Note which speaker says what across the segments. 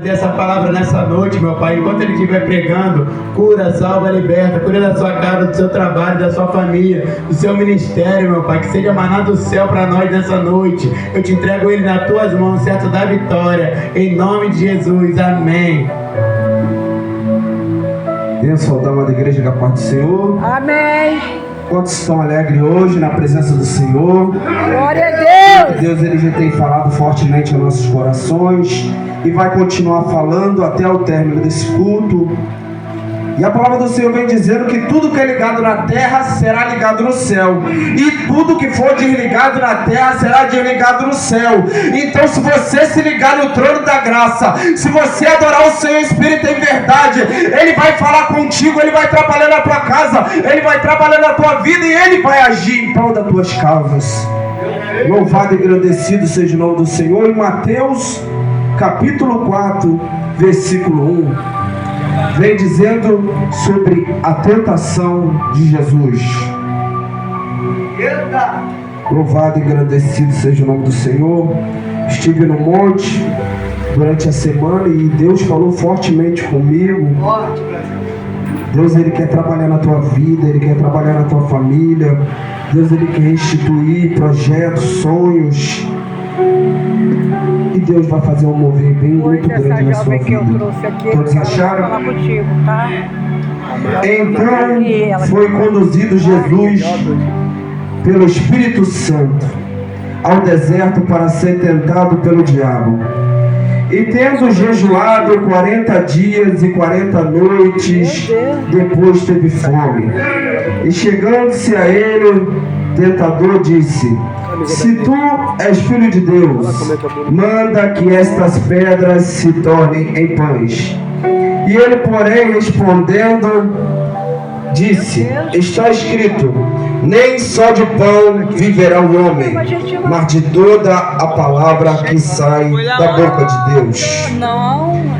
Speaker 1: Dessa palavra nessa noite, meu Pai, enquanto ele estiver pregando, cura, salva, liberta, cura da sua casa, do seu trabalho, da sua família, do seu ministério, meu Pai, que seja manado do céu para nós nessa noite. Eu te entrego ele nas tuas mãos, certo da vitória, em nome de Jesus, amém.
Speaker 2: Bênção, dama da igreja da paz do Senhor.
Speaker 3: Amém.
Speaker 2: Quantos estão alegres hoje na presença do Senhor?
Speaker 3: Glória a Deus.
Speaker 2: Deus, ele já tem falado fortemente aos nossos corações e vai continuar falando até o término desse culto. E a palavra do Senhor vem dizendo que tudo que é ligado na terra será ligado no céu, e tudo que for desligado na terra será desligado no céu. Então, se você se ligar no trono da graça, se você adorar o Senhor em espírito e em verdade, Ele vai falar contigo, Ele vai trabalhar na tua casa, Ele vai trabalhar na tua vida e Ele vai agir em prol das tuas causas. Louvado e agradecido seja o nome do Senhor. Em Mateus capítulo 4, versículo 1, vem dizendo sobre a tentação de Jesus. Louvado e agradecido seja o nome do Senhor. Estive no monte durante a semana e Deus falou fortemente comigo. Deus, Ele quer trabalhar na tua vida, Ele quer trabalhar na tua família. Deus, Ele quer instituir projetos, sonhos. E Deus vai fazer um mover bem muito grande na sua vida. Todos acharam?
Speaker 3: Tá?
Speaker 2: Então foi conduzido Jesus pelo Espírito Santo ao deserto para ser tentado pelo diabo. E tendo jejuado 40 dias e 40 noites, depois teve fome. E chegando-se a ele, o tentador disse: se tu és filho de Deus, manda que estas pedras se tornem em pães. E ele, porém, respondendo, disse: está escrito, nem só de pão viverá o homem, mas de toda a palavra que sai da boca de Deus.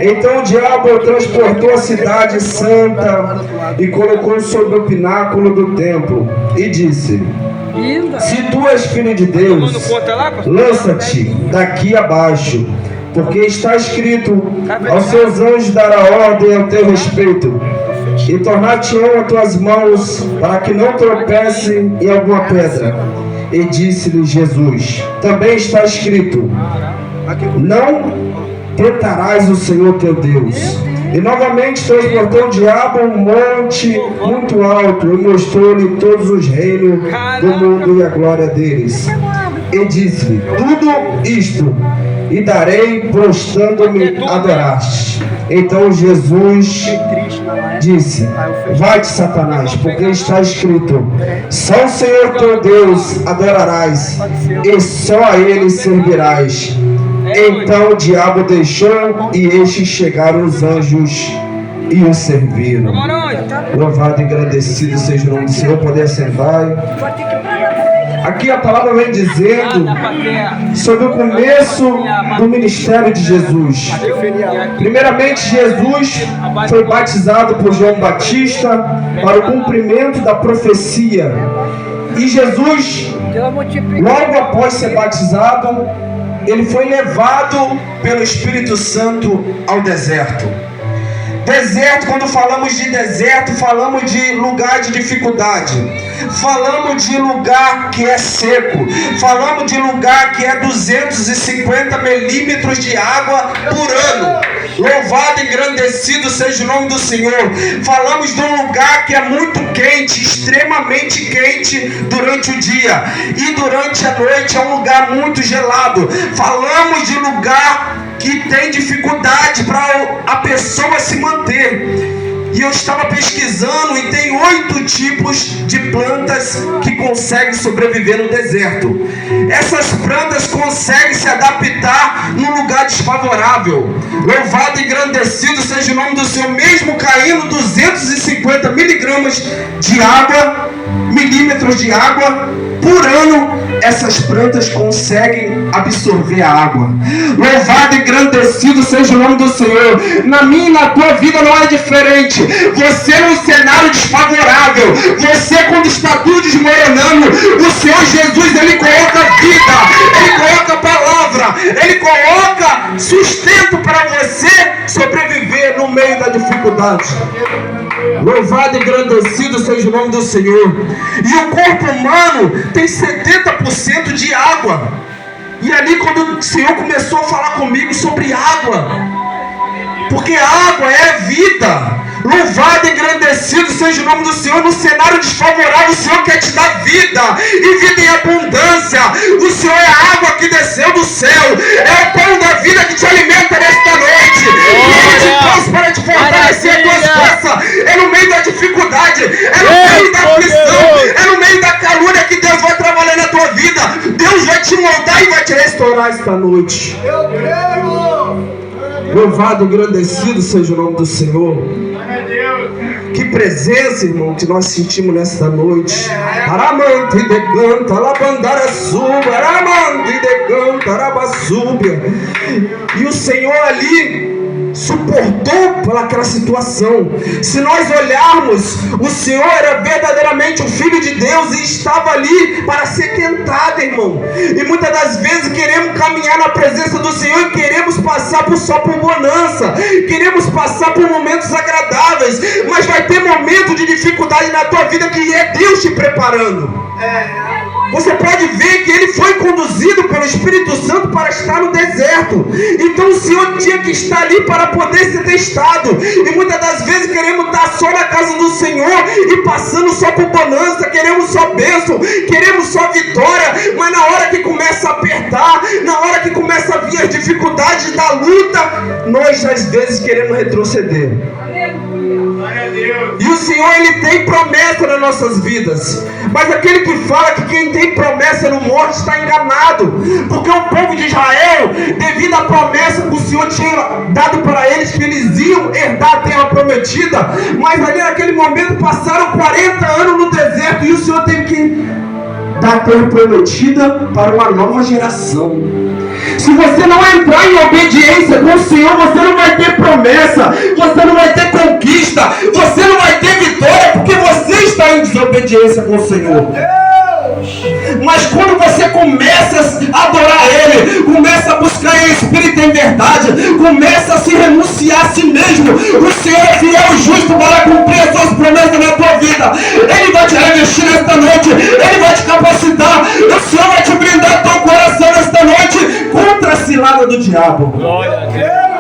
Speaker 2: Então o diabo transportou a cidade santa e colocou sobre o pináculo do templo e disse: se tu és filho de Deus, lança-te daqui abaixo, porque está escrito, aos seus anjos dará ordem ao teu respeito, e tornar-te-ão as tuas mãos, para que não tropece em alguma pedra. E disse-lhe Jesus: também está escrito, não tentarás o Senhor teu Deus. E novamente transportou o diabo a um monte muito alto e mostrou-lhe todos os reinos do mundo e a glória deles. E disse-lhe: tudo isto e darei, prostrando-me adoraste. Então Jesus disse: vai-te, Satanás, porque está escrito, só o Senhor teu Deus adorarás, e só a Ele servirás. Então o diabo deixou, e estes chegaram os anjos e o serviram. Louvado e agradecido seja o nome do Senhor. Poder sentar. Aqui a palavra vem dizendo sobre o começo do ministério de Jesus. Primeiramente, Jesus foi batizado por João Batista para o cumprimento da profecia. E Jesus, logo após ser batizado, ele foi levado pelo Espírito Santo ao deserto. Deserto, quando falamos de deserto, falamos de lugar de dificuldade, falamos de lugar que é seco, falamos de lugar que é 250 milímetros de água por ano. Louvado e engrandecido seja o nome do Senhor. Falamos de um lugar que é muito quente, extremamente quente durante o dia, e durante a noite é um lugar muito gelado. Falamos de lugar que tem dificuldade para a pessoa se manter. E eu estava pesquisando e tem 8 tipos de plantas que conseguem sobreviver no deserto. Essas plantas conseguem se adaptar num lugar desfavorável. Louvado e engrandecido seja o nome do Senhor. Mesmo caindo 250 miligramas de água, milímetros de água, por ano essas plantas conseguem absorver a água. Louvado e engrandecido seja o nome do Senhor. Na minha e na tua vida não é diferente. Você num cenário desfavorável, você quando está tudo desmoronando, o Senhor Jesus, Ele coloca vida, Ele coloca palavra, Ele coloca sustento para você sobreviver no meio da dificuldade. Louvado e engrandecido seja o nome do Senhor. E o corpo humano tem 70% de água. E ali quando o Senhor começou a falar comigo sobre água, porque a água é vida. Louvado e engrandecido seja o nome do Senhor. No cenário desfavorável, o Senhor quer te dar vida, e vida em abundância. O Senhor é a água que desceu do céu, é o pão da vida que te alimenta nesta noite, e Ele te trouxe para te fortalecer as tuas forças. É no meio da dificuldade, é no meio da aflição, é no meio da calúnia que Deus vai trabalhar na tua vida. Deus vai te moldar e vai te restaurar esta noite.
Speaker 1: Eu creio.
Speaker 2: Louvado e engrandecido seja o nome do Senhor. Que presença, irmão, que nós sentimos nesta noite. Aramante de canta, alabandara suba, aramante de canta, arabasúbia. E o Senhor ali suportou pelaquela situação. Se nós olharmos, o Senhor era verdadeiramente o Filho de Deus e estava ali para ser tentado, irmão. E muitas das vezes queremos caminhar na presença do Senhor e queremos passar só por bonança, queremos passar por momentos agradáveis, mas vai ter momento de dificuldade na tua vida que é Deus te preparando. Você pode ver que ele foi conduzido pelo Espírito Santo para estar no deserto. Então o Senhor tinha que estar ali para poder ser testado. E muitas das vezes queremos estar só na casa do Senhor e passando só por bonança, queremos só bênção, queremos só vitória. Mas na hora que começa a apertar, na hora que começa a vir as dificuldades da luta, nós às vezes queremos retroceder. E o Senhor, Ele tem promessa nas nossas vidas. Mas aquele que fala que quem tem promessa não morre está enganado. Porque o povo de Israel, devido à promessa que o Senhor tinha dado para eles, que eles iam herdar a terra prometida, mas ali naquele momento passaram 40 anos no deserto e o Senhor teve que dar a terra prometida para uma nova geração. Se você não entrar em obediência com o Senhor, você não vai ter promessa, você não vai ter conquista, você não vai ter vitória, porque você está em desobediência com o Senhor. Mas quando você começa a adorar Ele, começa a buscar em espírito e em verdade, começa a se renunciar a si mesmo, o Senhor é fiel e justo para cumprir as suas promessas na tua vida. Ele vai te revestir nesta noite, Ele vai te capacitar, o Senhor vai te brindar teu coração nesta noite contra a cilada do diabo.
Speaker 4: Glória a Deus.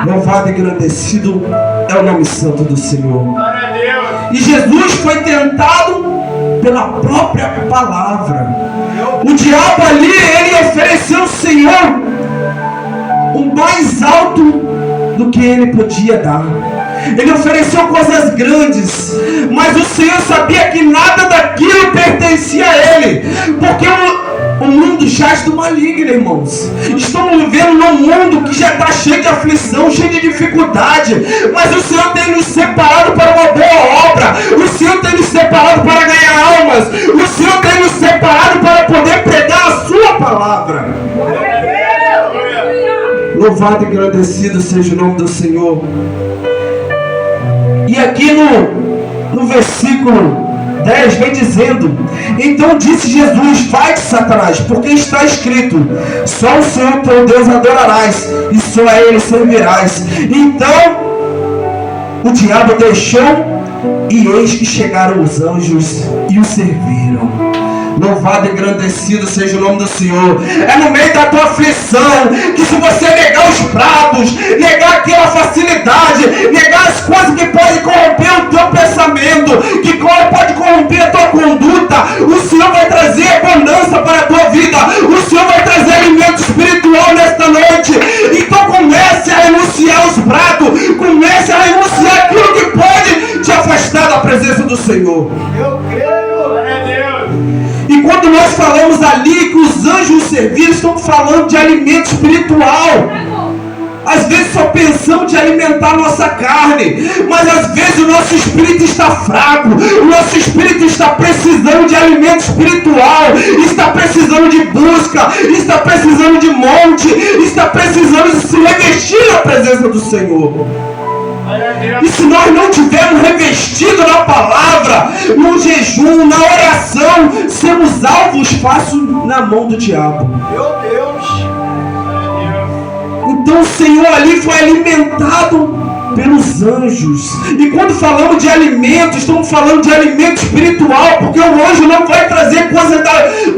Speaker 2: Louvado e engrandecido é o nome santo do Senhor. E Jesus foi tentado pela própria palavra. O diabo ali, ele ofereceu ao Senhor o mais alto do que ele podia dar. Ele ofereceu coisas grandes, mas o Senhor sabia que nada daquilo pertencia a ele, porque o mundo jaz do maligno, irmãos. Estamos vivendo num mundo que já está cheio de aflição, cheio de dificuldade, mas o Senhor tem nos separado para uma boa obra. O Senhor tem nos separado para ganhar almas. O Senhor tem nos separado para poder pregar a sua palavra. Louvado e engrandecido seja o nome do Senhor. E aqui no versículo 10 vem dizendo: então disse Jesus: vai-te, Satanás, porque está escrito, só o Senhor teu Deus adorarás, e só a Ele servirás. Então o diabo deixou, e eis que chegaram os anjos e o serviram. Louvado e engrandecido seja o nome do Senhor. É no meio da tua aflição que, se você negar os pratos, negar aquela facilidade, negar as coisas que podem corromper o teu pensamento, que pode corromper a tua conduta, o Senhor vai trazer abundância para a tua vida. O Senhor vai trazer alimento espiritual nesta noite. Então comece a renunciar os pratos, comece a renunciar aquilo que pode te afastar da presença do Senhor.
Speaker 1: Eu creio. Glória a Deus.
Speaker 2: E quando nós falamos ali que os anjos serviram, estamos falando de alimento espiritual. Às vezes só pensamos de alimentar a nossa carne, mas às vezes o nosso espírito está fraco, o nosso espírito está precisando de alimento espiritual, está precisando de busca, está precisando de monte, está precisando de se revestir na presença do Senhor. E se nós não tivermos revestido na palavra, no jejum, na oração, sermos alvos fáceis na mão do diabo.
Speaker 4: Meu Deus.
Speaker 2: Então o Senhor ali foi alimentado pelos anjos. E quando falamos de alimento, estamos falando de alimento espiritual, porque o anjo não vai trazer coisas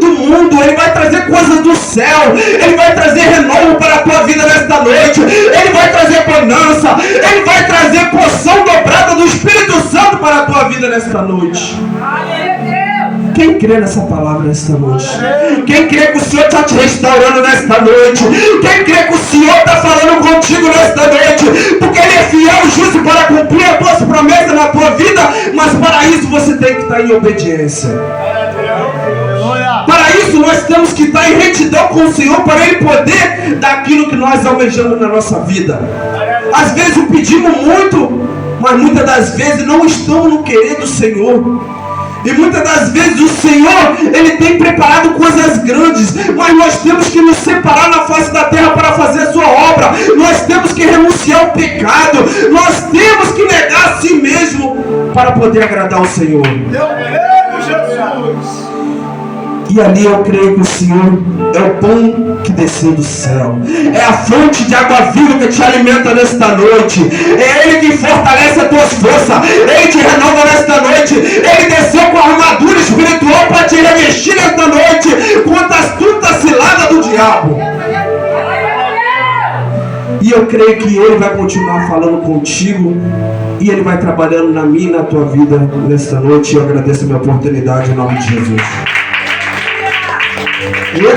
Speaker 2: do mundo, ele vai trazer coisas do céu, ele vai trazer renovo para a tua vida nesta noite, ele vai trazer bonança, ele vai trazer porção dobrada do Espírito Santo para a tua vida nesta noite. Quem crê nessa palavra nesta noite? Quem crê que o Senhor está te restaurando nesta noite? Quem crê que o Senhor está falando contigo nesta noite? Porque Ele é fiel e justo para cumprir as tuas promessas na tua vida, mas para isso você tem que estar em obediência. Para isso nós temos que estar em retidão com o Senhor, para Ele poder dar aquilo que nós almejamos na nossa vida. Às vezes pedimos muito, mas muitas das vezes não estamos no querer do Senhor. E muitas das vezes o Senhor, Ele tem preparado coisas grandes, mas nós temos que nos separar na face da terra para fazer a sua obra. Nós temos que renunciar ao pecado. Nós temos que negar a si mesmo para poder agradar o Senhor.
Speaker 4: Meu Deus, Jesus.
Speaker 2: E ali eu creio que o Senhor é o pão que desceu do céu, é a fonte de água viva que te alimenta nesta noite, é Ele que fortalece as tuas forças, Ele te renova nesta noite, Ele desceu com a armadura espiritual para te revestir nesta noite contra as astutas ciladas do diabo. E eu creio que Ele vai continuar falando contigo, e Ele vai trabalhando na minha e na tua vida nesta noite. E eu agradeço a minha oportunidade em nome de Jesus.